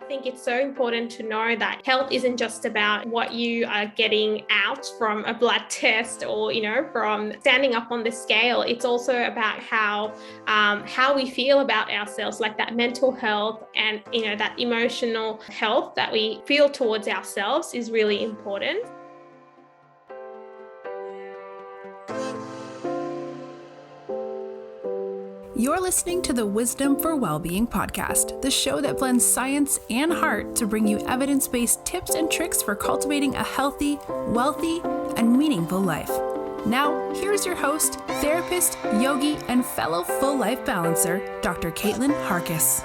I think it's so important to know that health isn't just about what you are getting out from a blood test or, from standing up on the scale. It's also about how we feel about ourselves, like that mental health and, that emotional health that we feel towards ourselves is really important. You're listening to the Wisdom for Wellbeing podcast, the show that blends science and heart to bring you evidence-based tips and tricks for cultivating a healthy, wealthy, and meaningful life. Now, here's your host, therapist, yogi, and fellow full life balancer, Dr. Caitlin Harkis.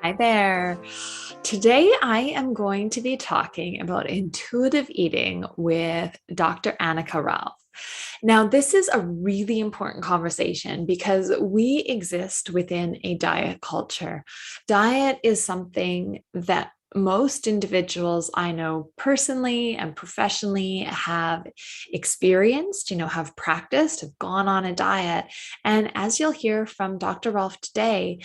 Hi there. Today I am going to be talking about intuitive eating with Dr. Anika Rouf. Now, this is a really important conversation because we exist within a diet culture. Diet is something that most individuals I know personally and professionally have experienced, have practiced, have gone on a diet. And as you'll hear from Dr. Rouf today,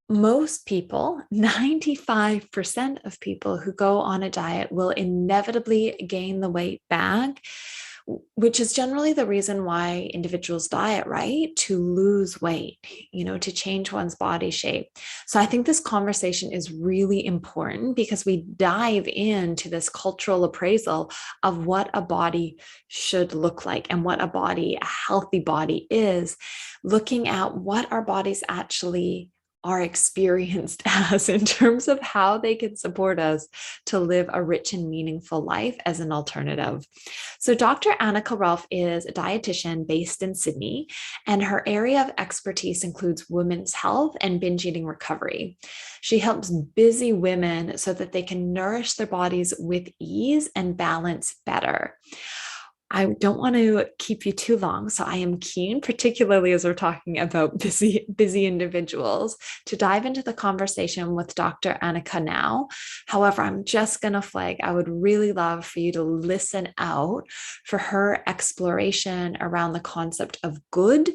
most people, 95% of people who go on a diet will inevitably gain the weight back, which is generally the reason why individuals diet, right? To lose weight, to change one's body shape. So I think this conversation is really important because we dive into this cultural appraisal of what a body should look like and what a healthy body is, looking at what our bodies actually are experienced as in terms of how they can support us to live a rich and meaningful life as an alternative. So Dr. Anika Rouf is a dietitian based in Sydney, and her area of expertise includes women's health and binge eating recovery. She helps busy women so that they can nourish their bodies with ease and balance better. I don't want to keep you too long, so I am keen, particularly as we're talking about busy individuals, to dive into the conversation with Dr. Anika now. However, I'm just going to flag, I would really love for you to listen out for her exploration around the concept of good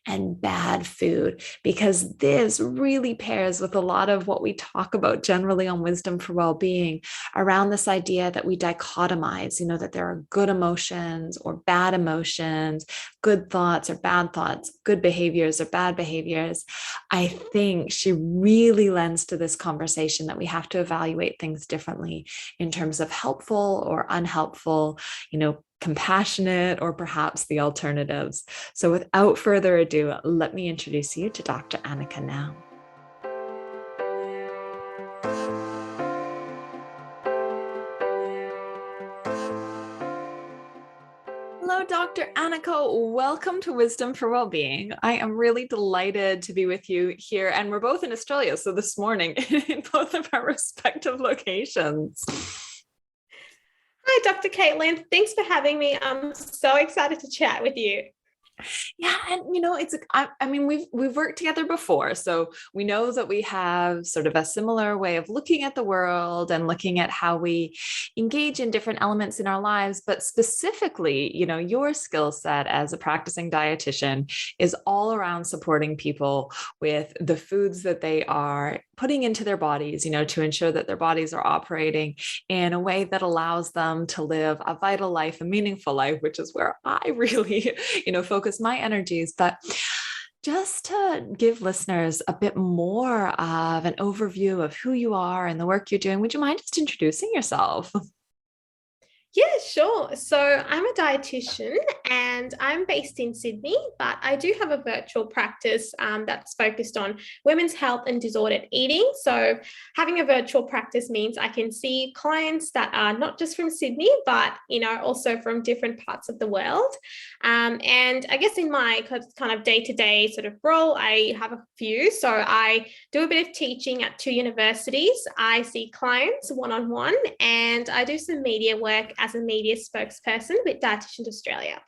and bad food, because this really pairs with a lot of what we talk about generally on Wisdom for Wellbeing around this idea that we dichotomize, that there are good emotions or bad emotions, good thoughts or bad thoughts, good behaviors or bad behaviors. I think she really lends to this conversation that we have to evaluate things differently in terms of helpful or unhelpful, compassionate, or perhaps the alternatives. So without further ado, let me introduce you to Dr. Anika now. Hello, Dr. Anika. Welcome to Wisdom for Wellbeing. I am really delighted to be with you here. And we're both in Australia, so this morning in both of our respective locations. Hi, Dr. Caitlin. Thanks for having me. I'm so excited to chat with you. Yeah. And, we've worked together before, so we know that we have sort of a similar way of looking at the world and looking at how we engage in different elements in our lives. But specifically, your skill set as a practicing dietitian is all around supporting people with the foods that they are putting into their bodies, to ensure that their bodies are operating in a way that allows them to live a vital life, a meaningful life, which is where I really, focus my energies. But just to give listeners a bit more of an overview of who you are and the work you're doing, would you mind just introducing yourself? Yeah, sure. So I'm a dietitian and I'm based in Sydney, but I do have a virtual practice that's focused on women's health and disordered eating. So having a virtual practice means I can see clients that are not just from Sydney, but, also from different parts of the world. And I guess in my kind of day-to-day sort of role, I have a few. So I do a bit of teaching at 2 universities. I see clients one-on-one, and I do some media work as a media spokesperson with Dietician Australia.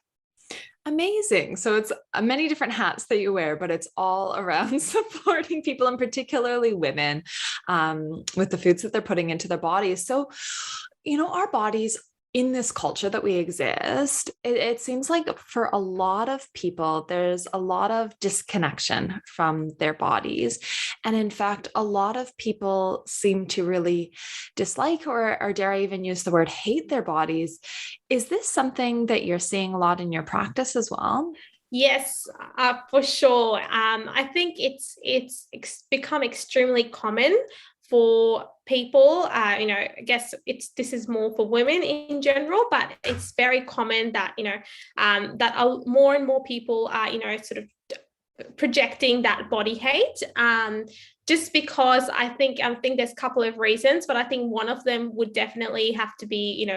Amazing. So it's many different hats that you wear, but it's all around supporting people, and particularly women, with the foods that they're putting into their bodies. So, our bodies in this culture that we exist, it seems like for a lot of people, there's a lot of disconnection from their bodies. And in fact, a lot of people seem to really dislike, or dare I even use the word hate their bodies. Is this something that you're seeing a lot in your practice as well? Yes, for sure. I think it's become extremely common for people. I guess this is more for women in general, but it's very common that more and more people are sort of projecting that body hate. Just because I think there's a couple of reasons, but I think one of them would definitely have to be,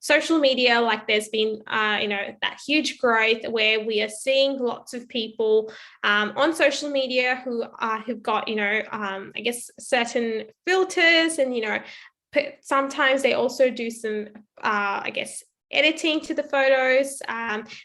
social media. Like there's been, that huge growth where we are seeing lots of people on social media who've got, I guess certain filters, and, sometimes they also do some, I guess, editing to the photos.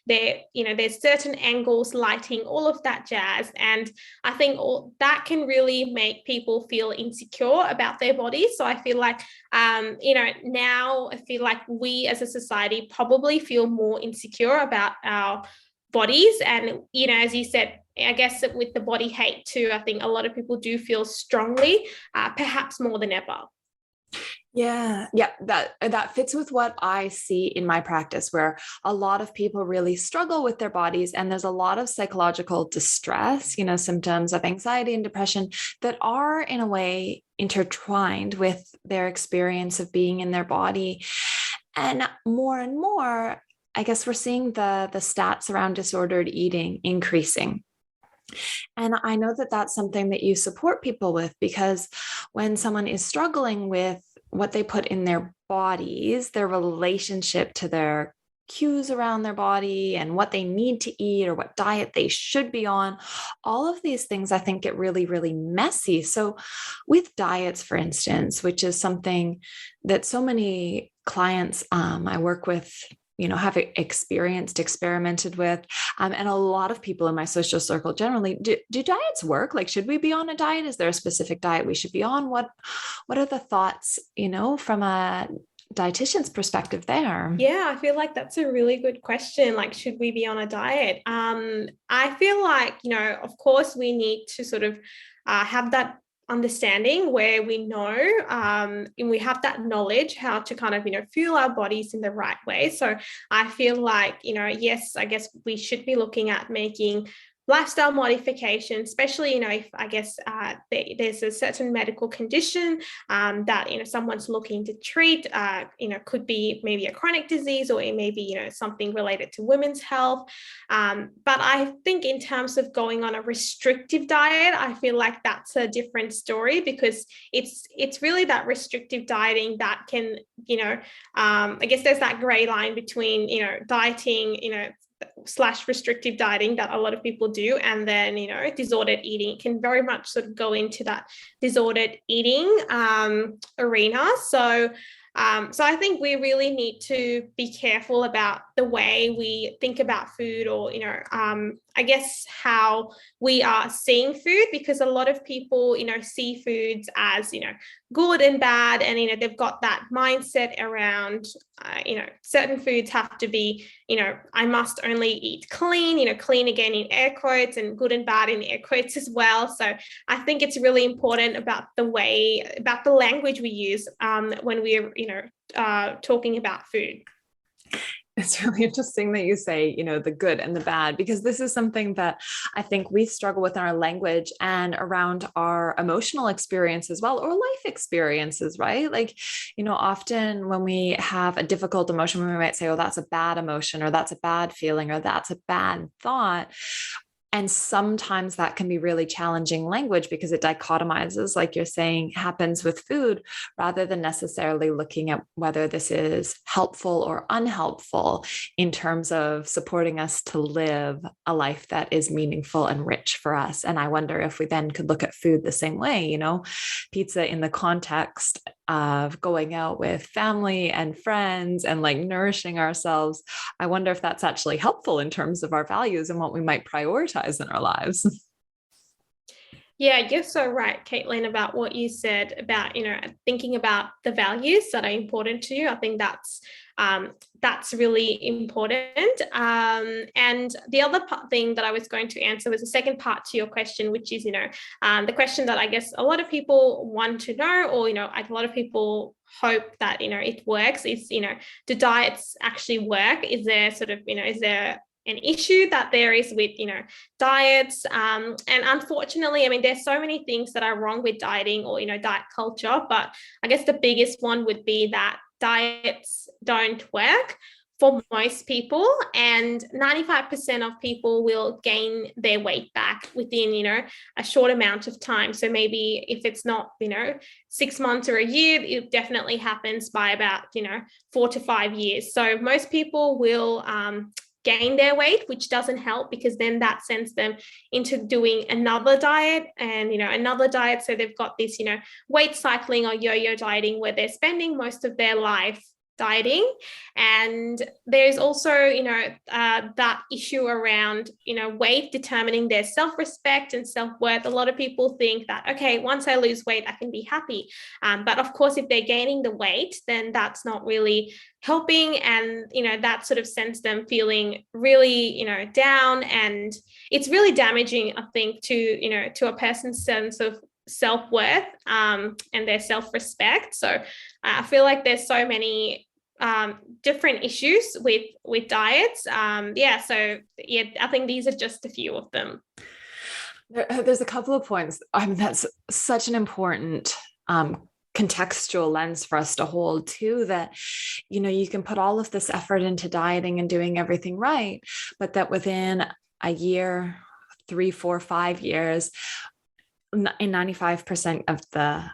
There's certain angles, lighting, all of that jazz. And I think all that can really make people feel insecure about their bodies. So I feel like, now I feel like we as a society probably feel more insecure about our bodies. And, as you said, I guess that with the body hate too, I think a lot of people do feel strongly, perhaps more than ever. Yeah, that fits with what I see in my practice, where a lot of people really struggle with their bodies, and there's a lot of psychological distress, symptoms of anxiety and depression that are in a way intertwined with their experience of being in their body. And more, I guess we're seeing the stats around disordered eating increasing. And I know that that's something that you support people with, because when someone is struggling with what they put in their bodies, their relationship to their cues around their body and what they need to eat or what diet they should be on, all of these things I think get really, really messy. So with diets, for instance, which is something that so many clients I work with, have experimented with. And a lot of people in my social circle generally, do diets work? Like, should we be on a diet? Is there a specific diet we should be on? What are the thoughts, from a dietitian's perspective there? Yeah, I feel like that's a really good question. Like, should we be on a diet? I feel like, of course we need to sort of have that understanding where we know and we have that knowledge how to kind of fuel our bodies in the right way. So I feel like yes, I guess we should be looking at making lifestyle modification, especially if I guess there's a certain medical condition that someone's looking to treat. Could be maybe a chronic disease, or it may be something related to women's health. But I think in terms of going on a restrictive diet, I feel like that's a different story, because it's really that restrictive dieting that can I guess there's that gray line between dieting / restrictive dieting that a lot of people do, and then disordered eating can very much sort of go into that disordered eating arena. So I think we really need to be careful about the way we think about food, or I guess how we are seeing food, because a lot of people see foods as good and bad, and they've got that mindset around certain foods have to be I must only eat clean, clean again in air quotes, and good and bad in air quotes as well. So I think it's really important about the language we use when we're talking about food. It's really interesting that you say, the good and the bad, because this is something that I think we struggle with in our language and around our emotional experience as well, or life experiences, right? Like, often when we have a difficult emotion, we might say, oh, that's a bad emotion, or that's a bad feeling, or that's a bad thought. And sometimes that can be really challenging language, because it dichotomizes, like you're saying, happens with food, rather than necessarily looking at whether this is helpful or unhelpful in terms of supporting us to live a life that is meaningful and rich for us. And I wonder if we then could look at food the same way, pizza in the context of going out with family and friends and like nourishing ourselves. I wonder if that's actually helpful in terms of our values and what we might prioritize in our lives. Yeah, you're so right, Caitlin, about what you said about, thinking about the values that are important to you. I think that's that's really important. And the other thing that I was going to answer was the second part to your question, which is, the question that I guess a lot of people want to know, or, a lot of people hope that, it works is, do diets actually work? Is there sort of, is there an issue that there is with, diets? And unfortunately, I mean, there's so many things that are wrong with dieting or, diet culture, but I guess the biggest one would be that diets don't work for most people, and 95% of people will gain their weight back within, a short amount of time. So maybe if it's not, 6 months or a year, it definitely happens by about, 4 to 5 years. So most people will gain their weight, which doesn't help, because then that sends them into doing another diet and, another diet. So they've got this, weight cycling or yo-yo dieting, where they're spending most of their life dieting. And there's also, that issue around, weight determining their self-respect and self-worth. A lot of people think that, okay, once I lose weight, I can be happy. But of course, if they're gaining the weight, then that's not really helping. And, that sort of sends them feeling really, down. And it's really damaging, I think, to a person's sense of self-worth and their self-respect. So I feel like there's so many different issues with diets. I think these are just a few of them. There's a couple of points. That's such an important contextual lens for us to hold too, that, you can put all of this effort into dieting and doing everything right, but that within a year, 3, 4, 5 years, in 95% of the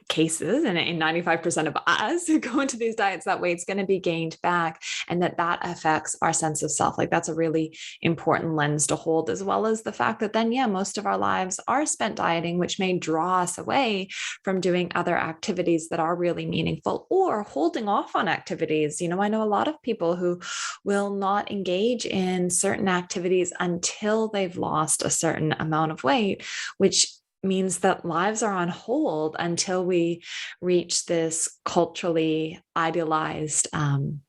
cases and in 95% of us who go into these diets, that weight's going to be gained back, and that affects our sense of self. Like, that's a really important lens to hold, as well as the fact that then, most of our lives are spent dieting, which may draw us away from doing other activities that are really meaningful, or holding off on activities. I know a lot of people who will not engage in certain activities until they've lost a certain amount of weight, which means that lives are on hold until we reach this culturally idealized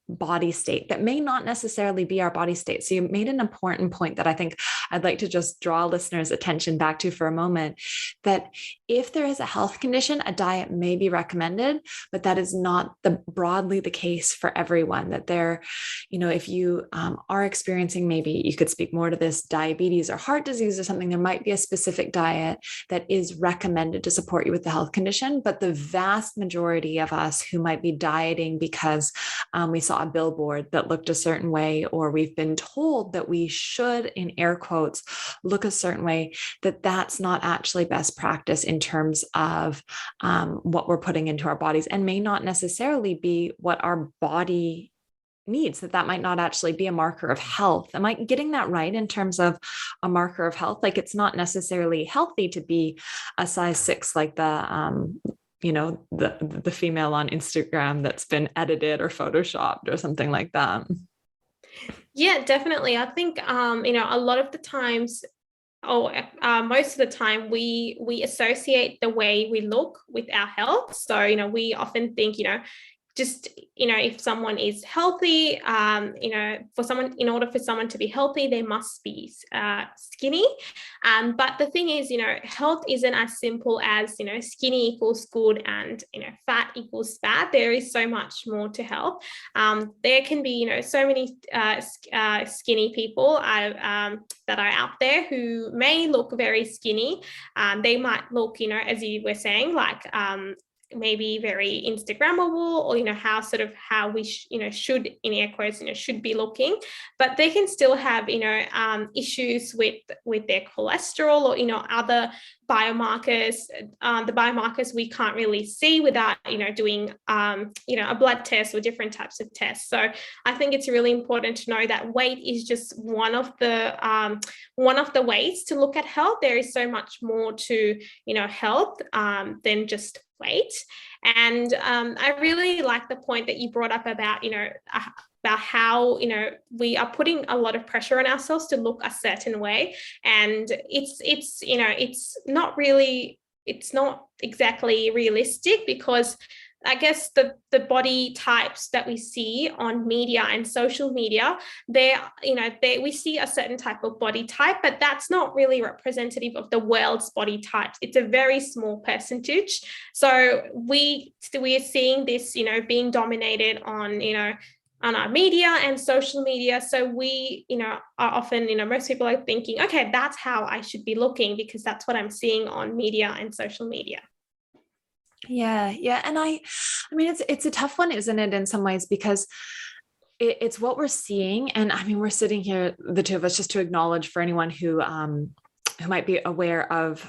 body state that may not necessarily be our body state. So you made an important point that I think I'd like to just draw listeners' attention back to for a moment, that if there is a health condition, a diet may be recommended, but that is not broadly the case for everyone. That if you are experiencing, maybe you could speak more to this, diabetes or heart disease or something, there might be a specific diet that is recommended to support you with the health condition. But the vast majority of us who might be dieting because we saw a billboard that looked a certain way, or we've been told that we should, in air quotes, look a certain way, that's not actually best practice in terms of what we're putting into our bodies, and may not necessarily be what our body needs. That might not actually be a marker of health. Am I getting that right in terms of a marker of health? Like, it's not necessarily healthy to be a size 6, like the female on Instagram that's been edited or photoshopped or something like that. Yeah, definitely. I think, a lot of the times, most of the time, we associate the way we look with our health. So, we often think, just, if someone is healthy, in order for someone to be healthy, they must be skinny. But the thing is, health isn't as simple as, skinny equals good and, fat equals bad. There is so much more to health. There can be, so many skinny people that are out there who may look very skinny. They might look, as you were saying, like, maybe very Instagrammable, or how we should, in air quotes, should be looking, but they can still have issues with their cholesterol, or other biomarkers. The biomarkers we can't really see without doing a blood test or different types of tests. So I think it's really important to know that weight is just one of the ways to look at health. There is so much more to health than just weight. And I really like the point that you brought up about how we are putting a lot of pressure on ourselves to look a certain way, and it's not exactly realistic, because I guess the body types that we see on media and social media, we see a certain type of body type, but that's not really representative of the world's body types. It's a very small percentage. So we are seeing this, being dominated on, on our media and social media. So we, are often, most people are thinking, okay, that's how I should be looking because that's what I'm seeing on media and social media. Yeah. And I mean, it's a tough one, isn't it, in some ways, because it's what we're seeing. And I mean, we're sitting here, the two of us, just to acknowledge for anyone who might be aware of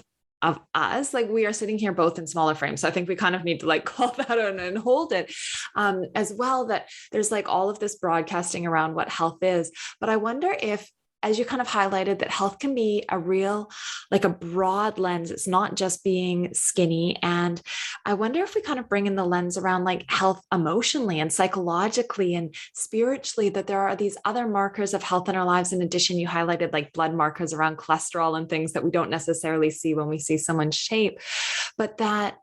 us, like we are sitting here both in smaller frames. So I think we kind of need to like call that out and hold it as well, that there's like all of this broadcasting around what health is. But I wonder if, as you kind of highlighted, that health can be a real, like a broad lens. It's not just being skinny. And I wonder if we kind of bring in the lens around like health emotionally and psychologically and spiritually, that there are these other markers of health in our lives. In addition, you highlighted like blood markers around cholesterol and things that we don't necessarily see when we see someone's shape, but that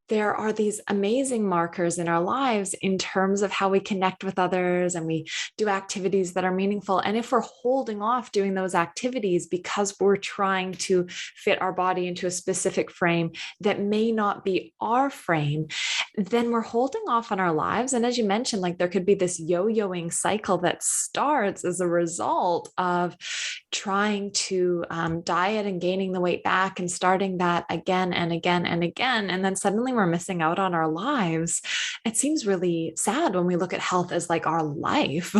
there are these amazing markers in our lives in terms of how we connect with others and we do activities that are meaningful. And if we're holding off doing those activities because we're trying to fit our body into a specific frame that may not be our frame, then we're holding off on our lives. And as you mentioned, like there could be this yo-yoing cycle that starts as a result of trying to diet and gaining the weight back and starting that again and again and again. And then suddenly we're missing out on our lives. It seems really sad when we look at health as like our life.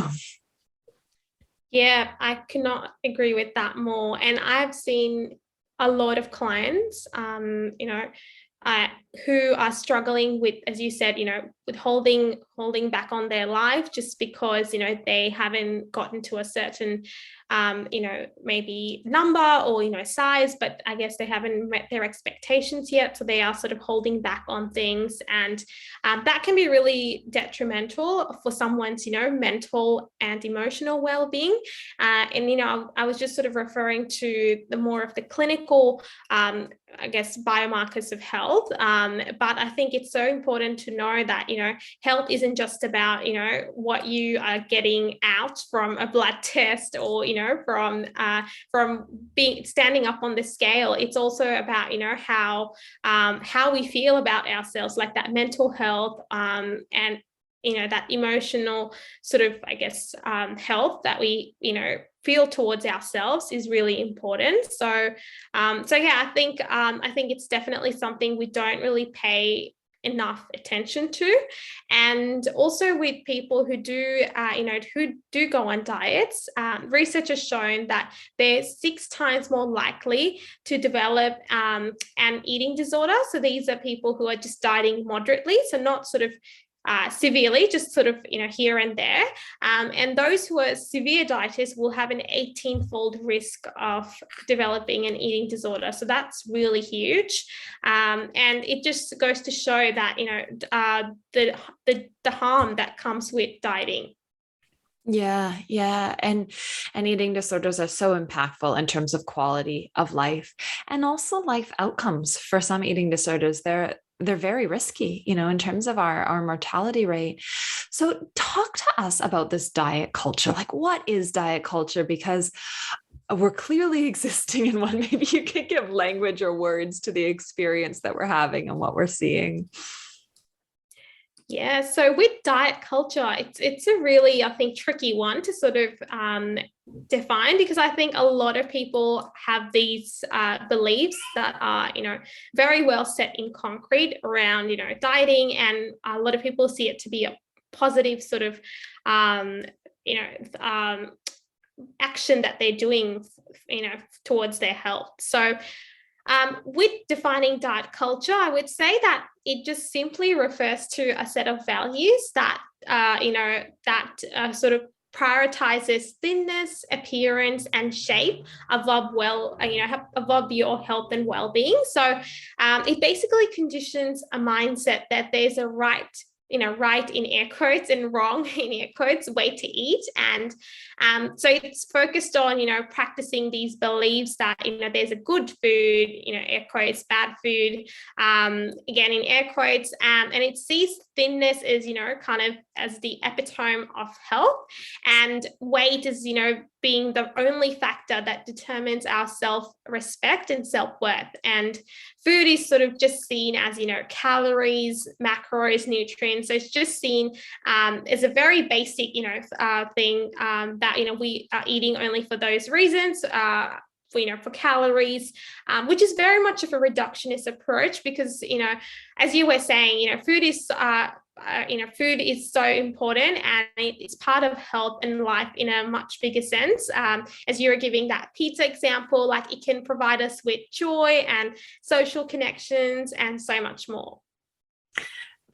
Yeah, I cannot agree with that more. And I've seen a lot of clients, who are struggling with, as you said, with holding back on their life just because, they haven't gotten to a certain, maybe number or, size, but I guess they haven't met their expectations yet. So they are sort of holding back on things. And that can be really detrimental for someone's, mental and emotional well-being. I was just sort of referring to the more of the clinical, I guess, biomarkers of health. But I think it's so important to know that, health isn't just about, what you are getting out from a blood test or, from being standing up on the scale. It's also about, how we feel about ourselves, like that mental health, and that emotional sort of, I guess, health that we, feel towards ourselves is really important. So yeah, I think it's definitely something we don't really pay enough attention to. And also with people who do, who do go on diets, research has shown that they're 6 times more likely to develop an eating disorder. So these are people who are just dieting moderately, so not sort of severely, just sort of, here and there. And those who are severe dieters will have an 18-fold risk of developing an eating disorder. So that's really huge. And it just goes to show that, the harm that comes with dieting. Yeah. And eating disorders are so impactful in terms of quality of life and also life outcomes. For some eating disorders, they're very risky, in terms of our mortality rate. So talk to us about this diet culture. Like, what is diet culture? Because we're clearly existing in one. Maybe you could give language or words to the experience that we're having and what we're seeing. Yeah, so with diet culture, it's a really, I think, tricky one to sort of define, because I think a lot of people have these beliefs that are, very well set in concrete around, dieting, and a lot of people see it to be a positive sort of, action that they're doing, towards their health. So with defining diet culture, I would say that it just simply refers to a set of values that, sort of prioritizes thinness, appearance, and shape above your health and well-being. So it basically conditions a mindset that there's a right, right in air quotes and wrong in air quotes way to eat. And so it's focused on, practicing these beliefs that, there's a good food, air quotes, bad food, again, in air quotes. And it sees thinness as, kind of as the epitome of health, and weight is, being the only factor that determines our self-respect and self-worth. And food is sort of just seen as, calories, macros, nutrients. So it's just seen as a very basic, thing that, we are eating only for those reasons. For calories, which is very much of a reductionist approach, because, as you were saying, food is so important, and it's part of health and life in a much bigger sense. As you were giving that pizza example, like it can provide us with joy and social connections and so much more.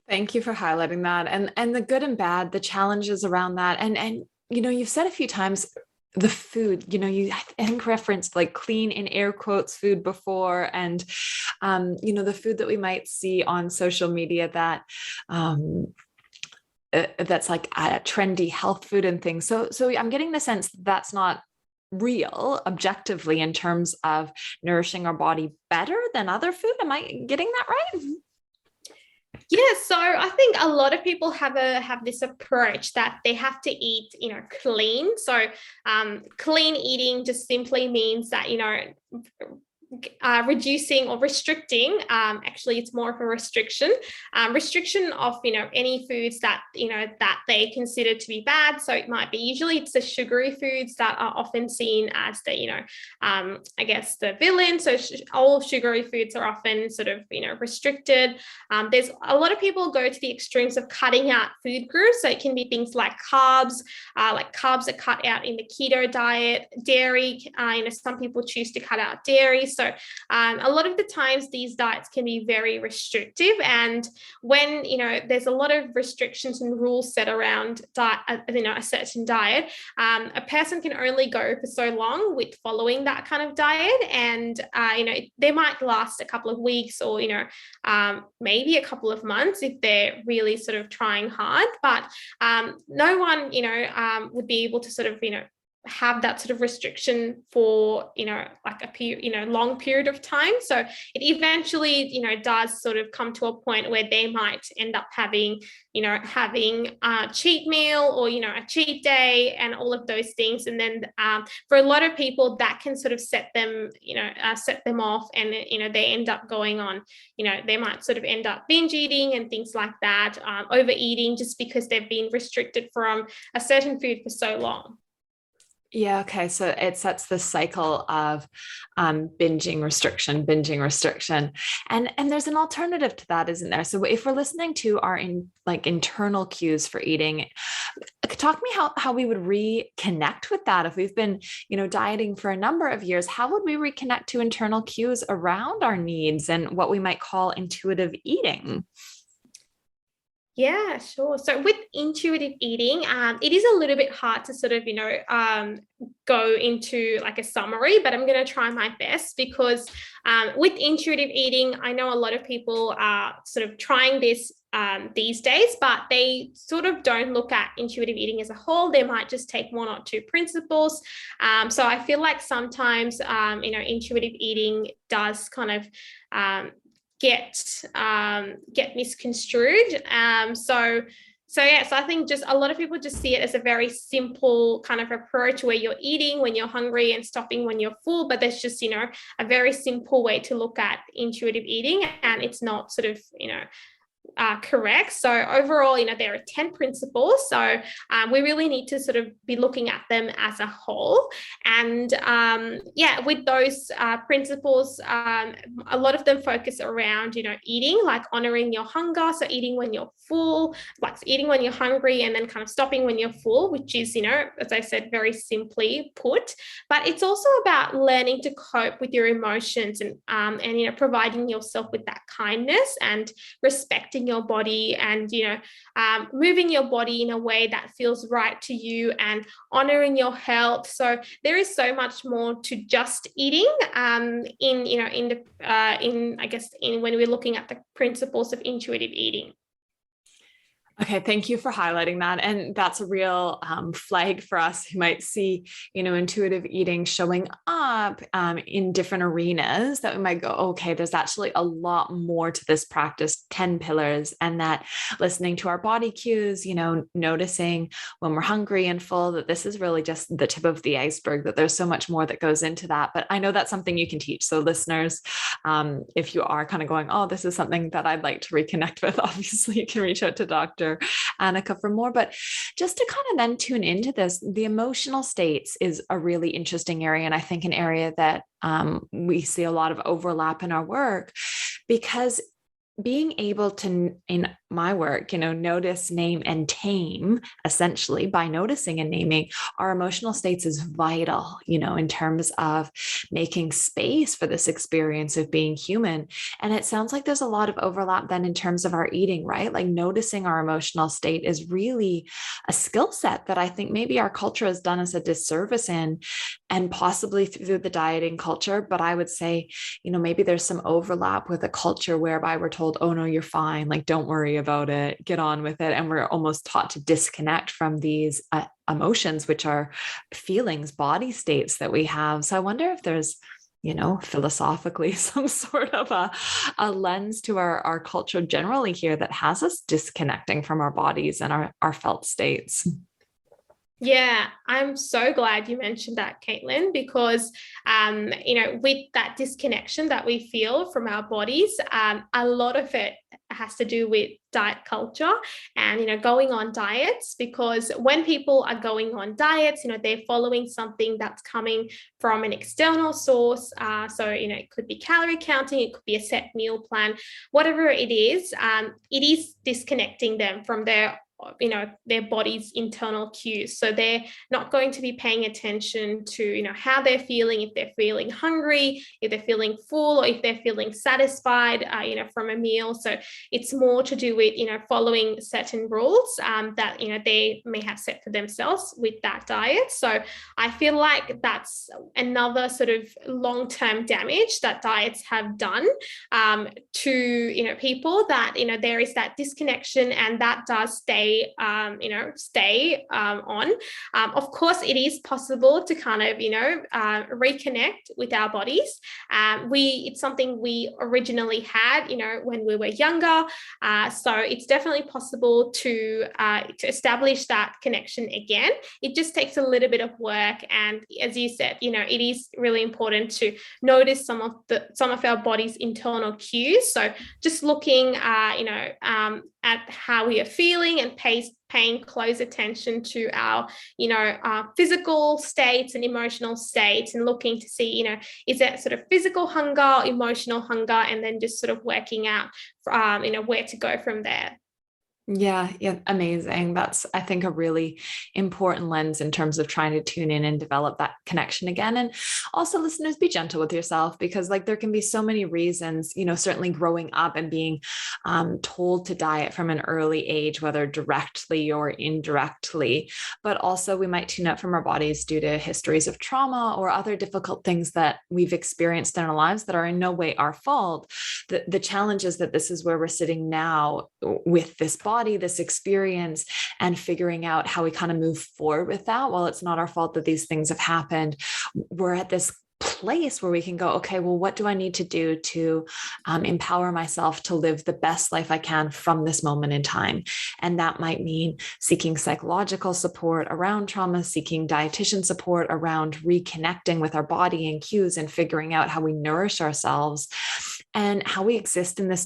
Thank you for highlighting that, and the good and bad, the challenges around that. And you've said a few times the food, you I think referenced like clean in air quotes food before, and the food that we might see on social media that that's like a trendy health food and things. So I'm getting the sense that's not real objectively in terms of nourishing our body better than other food. Am I getting that right? Yeah, so I think a lot of people have this approach that they have to eat, clean. So clean eating just simply means that, reducing or restricting, actually it's more of a restriction of any foods that that they consider to be bad. So it might be, usually it's the sugary foods that are often seen as the I guess the villain. So all sugary foods are often sort of restricted. There's a lot of people go to the extremes of cutting out food groups. So it can be things like carbs are cut out in the keto diet. Dairy, some people choose to cut out dairy. So a lot of the times these diets can be very restrictive, and when there's a lot of restrictions and rules set around a certain diet, a person can only go for so long with following that kind of diet, and they might last a couple of weeks or maybe a couple of months if they're really sort of trying hard, but no one would be able to sort of have that sort of restriction for like a long period of time. So it eventually does sort of come to a point where they might end up having a cheat meal or a cheat day and all of those things. And then for a lot of people that can sort of set them off, and they end up going on, they might sort of end up binge eating and things like that, overeating, just because they've been restricted from a certain food for so long. Yeah. Okay. So it sets this cycle of binging restriction, and there's an alternative to that, isn't there? So if we're listening to our internal cues for eating, talk to me how we would reconnect with that. If we've been dieting for a number of years, how would we reconnect to internal cues around our needs and what we might call intuitive eating? Yeah, sure. So with intuitive eating, it is a little bit hard to sort of, go into like a summary, but I'm going to try my best, because with intuitive eating, I know a lot of people are sort of trying this these days, but they sort of don't look at intuitive eating as a whole. They might just take one or two principles. So I feel like sometimes, intuitive eating does kind of get misconstrued. So I think just a lot of people just see it as a very simple kind of approach where you're eating when you're hungry and stopping when you're full, but there's just a very simple way to look at intuitive eating, and it's not sort of correct. So overall, there are 10 principles. So we really need to sort of be looking at them as a whole. And with those principles, a lot of them focus around, eating, like honoring your hunger. So eating when you're full, like eating when you're hungry, and then kind of stopping when you're full, which is, as I said, very simply put. But it's also about learning to cope with your emotions and providing yourself with that kindness and respecting your body, and moving your body in a way that feels right to you, and honoring your health. So there is so much more to just eating when we're looking at the principles of intuitive eating. Okay, thank you for highlighting that. And that's a real flag for us who might see, intuitive eating showing up in different arenas, that we might go, okay, there's actually a lot more to this practice, 10 pillars, and that listening to our body cues, noticing when we're hungry and full, that this is really just the tip of the iceberg, that there's so much more that goes into that. But I know that's something you can teach. So listeners, if you are kind of going, oh, this is something that I'd like to reconnect with, obviously you can reach out to Dr. Anika for more. But just to kind of then tune into this, the emotional states is a really interesting area. And I think an area that we see a lot of overlap in our work, because being able to, in my work, notice, name, and tame, essentially by noticing and naming our emotional states, is vital, in terms of making space for this experience of being human. And it sounds like there's a lot of overlap then in terms of our eating, right? Like noticing our emotional state is really a skill set that I think maybe our culture has done us a disservice in, and possibly through the dieting culture. But I would say, maybe there's some overlap with a culture whereby we're told, oh no, you're fine. Like, don't worry about it, get on with it. And we're almost taught to disconnect from these emotions, which are feelings, body states that we have. So I wonder if there's, philosophically some sort of a lens to our culture generally here that has us disconnecting from our bodies and our felt states. Yeah, I'm so glad you mentioned that, Caitlin, because, with that disconnection that we feel from our bodies, a lot of it has to do with diet culture and, going on diets, because when people are going on diets, they're following something that's coming from an external source. So, it could be calorie counting, it could be a set meal plan, whatever it is disconnecting them from their body's internal cues. So they're not going to be paying attention to, how they're feeling, if they're feeling hungry, if they're feeling full, or if they're feeling satisfied, from a meal. So it's more to do with, following certain rules that, they may have set for themselves with that diet. So I feel like that's another sort of long-term damage that diets have done to, people, that, there is that disconnection, and that does stay on. Of course, it is possible to kind of, reconnect with our bodies. It's something we originally had, when we were younger. So it's definitely possible to establish that connection again. It just takes a little bit of work. And as you said, it is really important to notice some of our body's internal cues. So just looking, at how we are feeling, and paying close attention to our, physical states and emotional states, and looking to see, is that sort of physical hunger, emotional hunger, and then just sort of working out, where to go from there. Yeah, amazing. That's, I think, a really important lens in terms of trying to tune in and develop that connection again. And also, listeners, be gentle with yourself, because there can be so many reasons, certainly growing up and being told to diet from an early age, whether directly or indirectly. But also we might tune out from our bodies due to histories of trauma or other difficult things that we've experienced in our lives that are in no way our fault. The challenge is that this is where we're sitting now with this body, this experience, and figuring out how we kind of move forward with that. While it's not our fault that these things have happened, we're at this place where we can go, okay, well, what do I need to do to empower myself to live the best life I can from this moment in time? And that might mean seeking psychological support around trauma, seeking dietitian support around reconnecting with our body and cues, and figuring out how we nourish ourselves and how we exist in this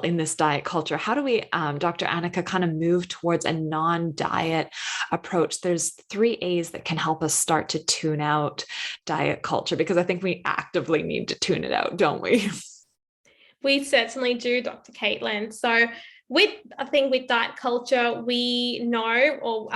in this diet culture. How do we, Dr. Anika, kind of move towards a non-diet approach? There's 3 A's that can help us start to tune out diet culture, because I think we actively need to tune it out, don't we? We certainly do, Dr. Caitlin. So I think with diet culture, we know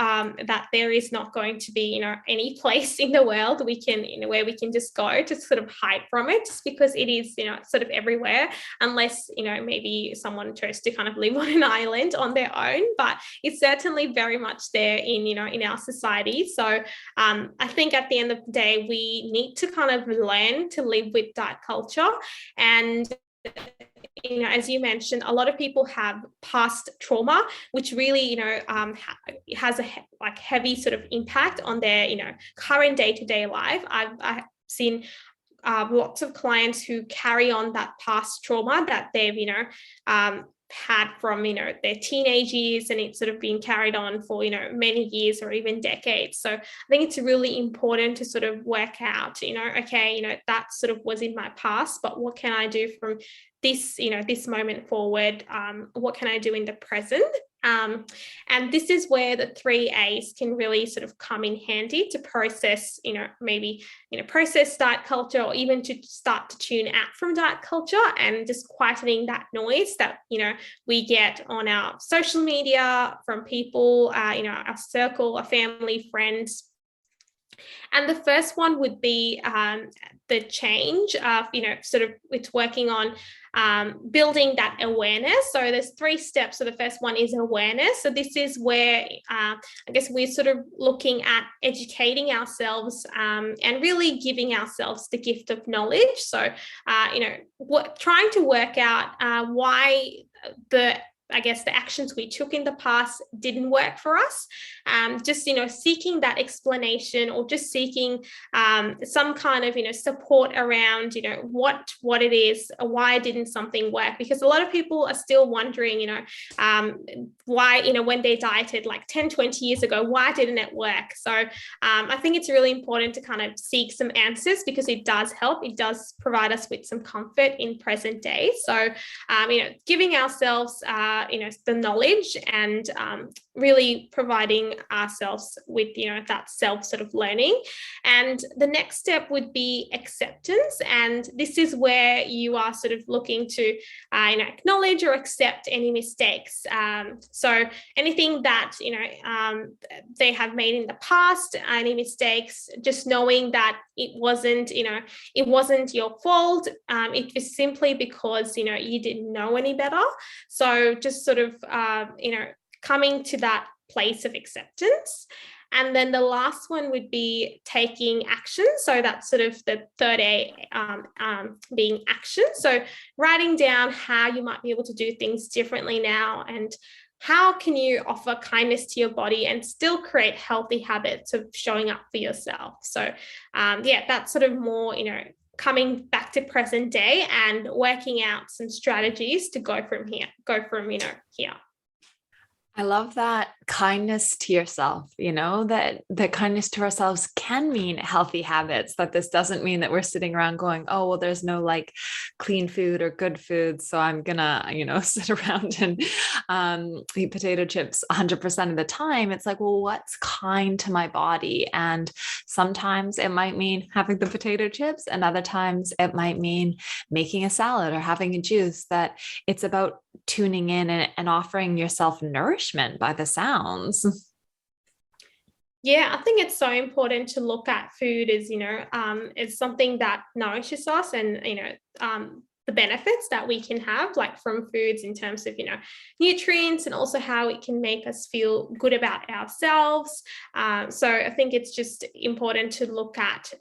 that there is not going to be, any place in the world we can, where we can just go to sort of hide from it, just because it is, sort of everywhere, unless, maybe someone chose to kind of live on an island on their own, but it's certainly very much there in our society. So I think at the end of the day, we need to kind of learn to live with diet culture. And as you mentioned, a lot of people have past trauma, which really, has a heavy sort of impact on their, current day-to-day life. I've seen lots of clients who carry on that past trauma that they've, had from, their teenage years, and it's sort of been carried on for, many years or even decades. So I think it's really important to sort of work out, okay, that sort of was in my past, but what can I do from this, this moment forward? What can I do in the present? And this is where the 3 A's can really sort of come in handy to process, maybe, process diet culture, or even to start to tune out from diet culture and just quietening that noise that, we get on our social media from people, our circle, our family, friends. And the first one would be the change of, sort of it's working on building that awareness. So there's 3 steps. So the first one is awareness. So this is where I guess we're sort of looking at educating ourselves and really giving ourselves the gift of knowledge. So, trying to work out why the actions we took in the past didn't work for us. Just, seeking that explanation, or just seeking some kind of, support around, what it is, why didn't something work? Because a lot of people are still wondering, why, when they dieted like 10, 20 years ago, why didn't it work? So I think it's really important to kind of seek some answers, because it does help. It does provide us with some comfort in present day. So, giving ourselves, the knowledge, and really providing ourselves with, that self sort of learning. And the next step would be acceptance. And this is where you are sort of looking to, acknowledge or accept any mistakes. So anything that, they have made in the past, any mistakes, just knowing that it wasn't your fault. It was simply because, you didn't know any better. So just sort of, coming to that place of acceptance. And then the last one would be taking action. So that's sort of the 3rd A, being action. So writing down how you might be able to do things differently now, and how can you offer kindness to your body and still create healthy habits of showing up for yourself. So that's sort of more, coming back to present day and working out some strategies to go from here. I love that kindness to yourself, that kindness to ourselves can mean healthy habits, that this doesn't mean that we're sitting around going, oh, well, there's no like clean food or good food, so I'm gonna, sit around and eat potato chips 100% of the time. It's like, well, what's kind to my body? And sometimes it might mean having the potato chips, and other times it might mean making a salad or having a juice. That it's about tuning in and offering yourself nourishment by the sounds. Yeah, I think it's so important to look at food as, it's something that nourishes us, and, the benefits that we can have, like from foods in terms of, nutrients, and also how it can make us feel good about ourselves. So I think it's just important to look at,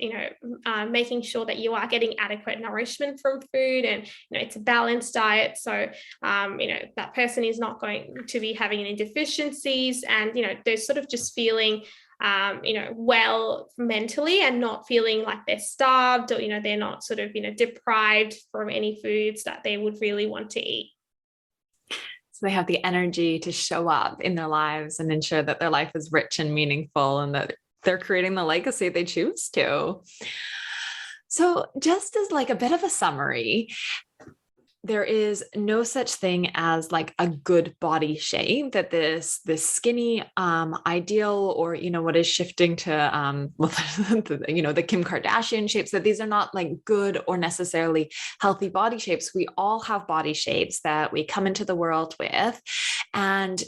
making sure that you are getting adequate nourishment from food, and, it's a balanced diet. So, that person is not going to be having any deficiencies, and, they're sort of just feeling well mentally, and not feeling like they're starved, or, they're not sort of, deprived from any foods that they would really want to eat. So they have the energy to show up in their lives and ensure that their life is rich and meaningful, and that they're creating the legacy they choose to. So just as like a bit of a summary, there is no such thing as like a good body shape, that this skinny ideal, or, what is shifting to, the Kim Kardashian shapes, that these are not like good or necessarily healthy body shapes. We all have body shapes that we come into the world with. And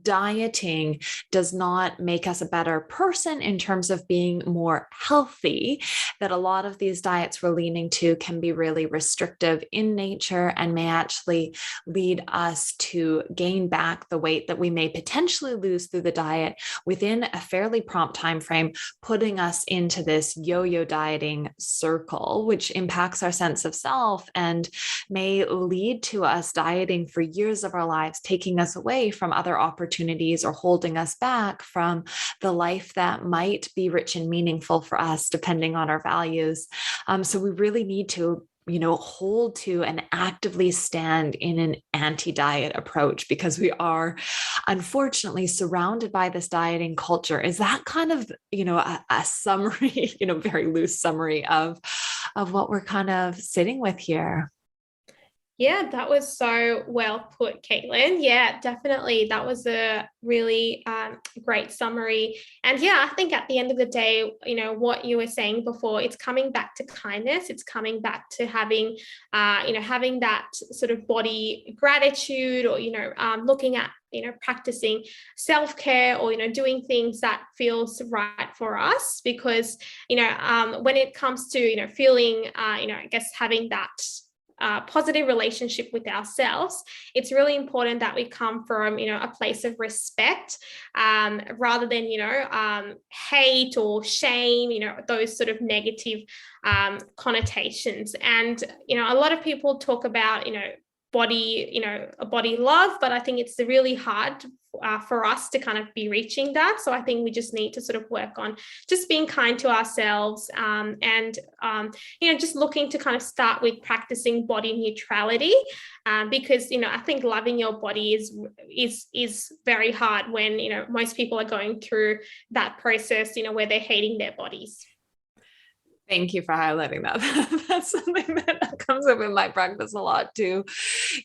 dieting does not make us a better person in terms of being more healthy, that a lot of these diets we're leaning to can be really restrictive in nature and may actually lead us to gain back the weight that we may potentially lose through the diet within a fairly prompt time frame, putting us into this yo-yo dieting circle, which impacts our sense of self and may lead to us dieting for years of our lives, taking us away from other opportunities or holding us back from the life that might be rich and meaningful for us, depending on our values. So we really need to hold to and actively stand in an anti-diet approach, because we are unfortunately surrounded by this dieting culture. Is that kind of, a summary, very loose summary of what we're kind of sitting with here? Yeah, that was so well put, Caitlin. Yeah, definitely. That was a really great summary. And yeah, I think at the end of the day, what you were saying before, it's coming back to kindness. It's coming back to having, having that sort of body gratitude, or, looking at, practicing self-care, or, doing things that feels right for us. Because, when it comes to, feeling, I guess having that positive relationship with ourselves, it's really important that we come from, a place of respect, rather than, hate or shame, those sort of negative connotations. And, a lot of people talk about, body, a body love, but I think it's really hard for us to kind of be reaching that. So I think we just need to sort of work on just being kind to ourselves, and just looking to kind of start with practicing body neutrality, because I think loving your body is very hard when most people are going through that process, where they're hating their bodies. Thank you for highlighting that. That's something that comes up in my practice a lot too.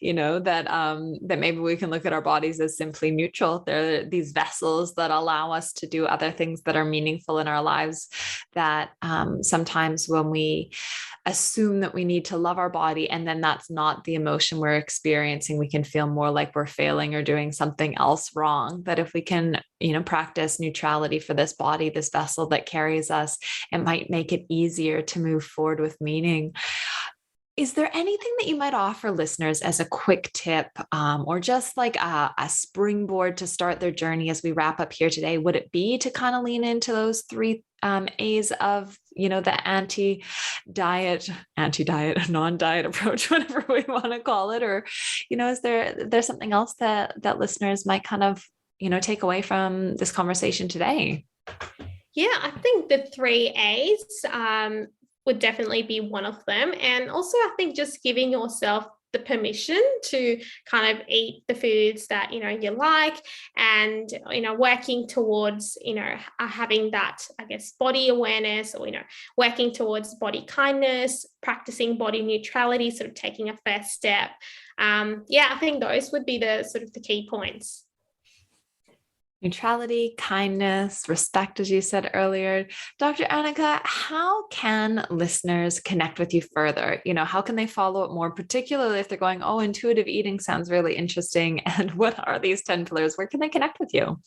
That maybe we can look at our bodies as simply neutral. They're these vessels that allow us to do other things that are meaningful in our lives. That sometimes when we assume that we need to love our body, and then that's not the emotion we're experiencing, we can feel more like we're failing or doing something else wrong. That if we can, practice neutrality for this body, this vessel that carries us, it might make it easier to move forward with meaning. Is there anything that you might offer listeners as a quick tip, or just like a springboard to start their journey as we wrap up here today? Would it be to kind of lean into those three A's of, the anti-diet, non-diet approach, whatever we want to call it? Or, is there's something else that listeners might kind of, take away from this conversation today? Yeah, I think the 3 A's would definitely be one of them. And also, I think just giving yourself the permission to kind of eat the foods that, you like, and, working towards, having that, I guess, body awareness, or, working towards body kindness, practicing body neutrality, sort of taking a first step. I think those would be the sort of the key points. Neutrality, kindness, respect, as you said earlier. Dr. Anika, how can listeners connect with you further? How can they follow up more, particularly if they're going, oh, intuitive eating sounds really interesting, and what are these 10 pillars? Where can they connect with you?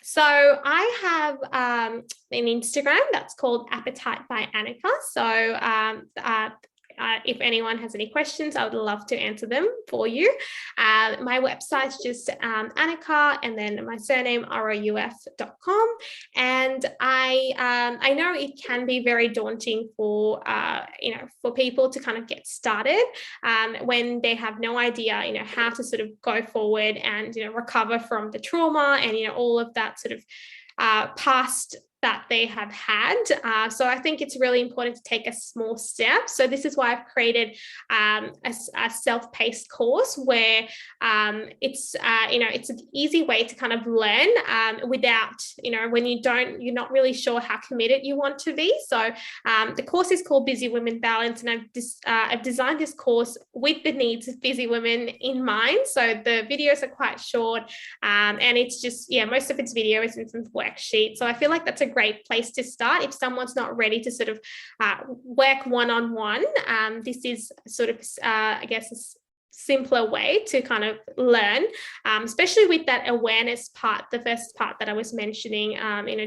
So I have an Instagram that's called Appetite by Anika. So if anyone has any questions, I would love to answer them for you. My website's just Anika, and then my surname rouf.com. And I know it can be very daunting for for people to kind of get started when they have no idea how to sort of go forward and recover from the trauma and all of that sort of past that they have had. So I think it's really important to take a small step. So this is why I've created a self-paced course where it's an easy way to kind of learn without, when you're not really sure how committed you want to be. So the course is called Busy Women Balance, and I've designed this course with the needs of busy women in mind. So the videos are quite short, and it's just, most of it's videos and some worksheets. So I feel like that's a great place to start if someone's not ready to sort of work one-on-one. This is sort of, I guess, simpler way to kind of learn, especially with that awareness part, the first part that I was mentioning,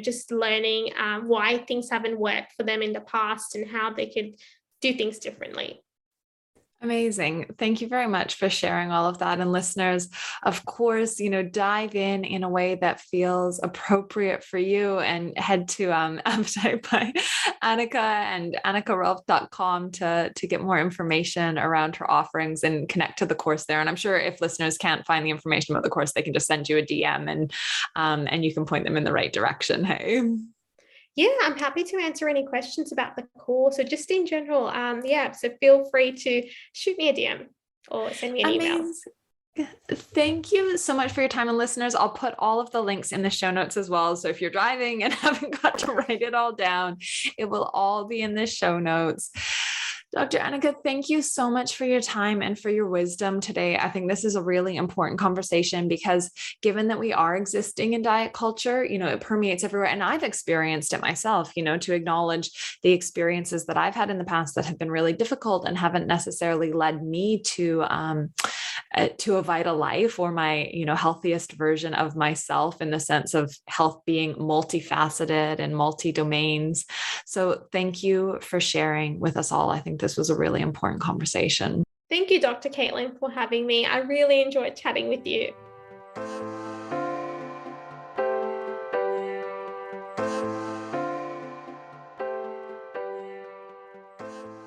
just learning why things haven't worked for them in the past and how they could do things differently. Amazing. Thank you very much for sharing all of that. And listeners, of course, dive in a way that feels appropriate for you, and head to Appetite by Anika and AnikaRouf.com to get more information around her offerings and connect to the course there. And I'm sure if listeners can't find the information about the course, they can just send you a DM and you can point them in the right direction. Hey. Yeah, I'm happy to answer any questions about the course or just in general. So feel free to shoot me a DM or send me an email. Thank you so much for your time. And listeners, I'll put all of the links in the show notes as well. So if you're driving and haven't got to write it all down, it will all be in the show notes. Dr. Anika, thank you so much for your time and for your wisdom today. I think this is a really important conversation because given that we are existing in diet culture, it permeates everywhere. And I've experienced it myself, to acknowledge the experiences that I've had in the past that have been really difficult and haven't necessarily led me to a vital life or my, healthiest version of myself, in the sense of health being multifaceted and multi-domains. So thank you for sharing with us all. I think this was a really important conversation. Thank you, Dr. Caitlin, for having me. I really enjoyed chatting with you.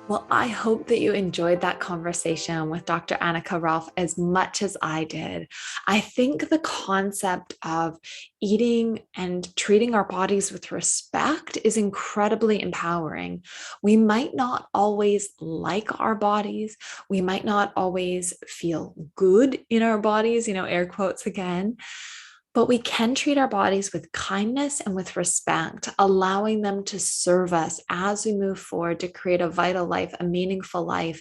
Well, I hope that you enjoyed that conversation with Dr. Anika Rouf as much as I did. I think the concept of eating and treating our bodies with respect is incredibly empowering. We might not always like our bodies. We might not always feel good in our bodies, air quotes again. But we can treat our bodies with kindness and with respect, allowing them to serve us as we move forward to create a vital life, a meaningful life.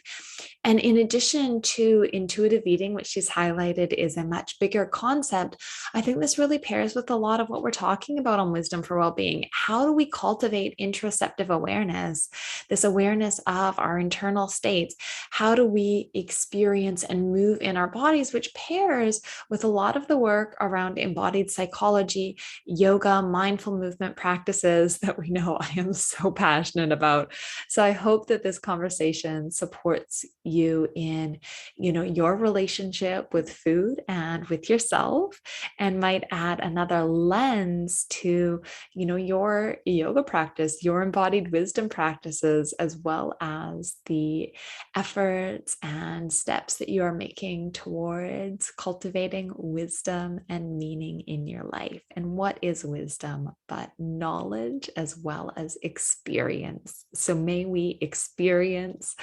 And in addition to intuitive eating, which she's highlighted is a much bigger concept, I think this really pairs with a lot of what we're talking about on Wisdom for Wellbeing. How do we cultivate interoceptive awareness, this awareness of our internal states? How do we experience and move in our bodies, which pairs with a lot of the work around embodied psychology, yoga, mindful movement practices that we know I am so passionate about. So I hope that this conversation supports you in, your relationship with food and with yourself, and might add another lens to, your yoga practice, your embodied wisdom practices, as well as the efforts and steps that you are making towards cultivating wisdom and meaning in your life. And what is wisdom but knowledge as well as experience? So may we experience,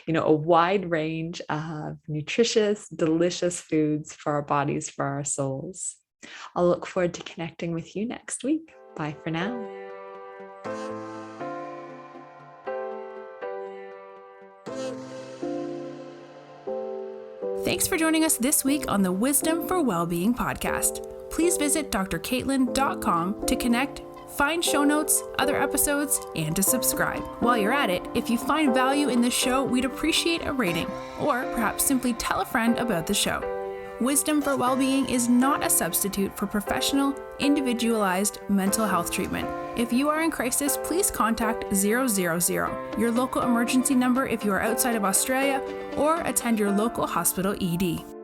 a wide range of nutritious, delicious foods for our bodies, for our souls. I'll look forward to connecting with you next week. Bye for now. Thanks for joining us this week on the Wisdom for Wellbeing podcast. Please visit drcaitlin.com to connect, find show notes, other episodes, and to subscribe. While you're at it, if you find value in the show, we'd appreciate a rating, or perhaps simply tell a friend about the show. Wisdom for Wellbeing is not a substitute for professional, individualized mental health treatment. If you are in crisis, please contact 000, your local emergency number if you are outside of Australia, or attend your local hospital ED.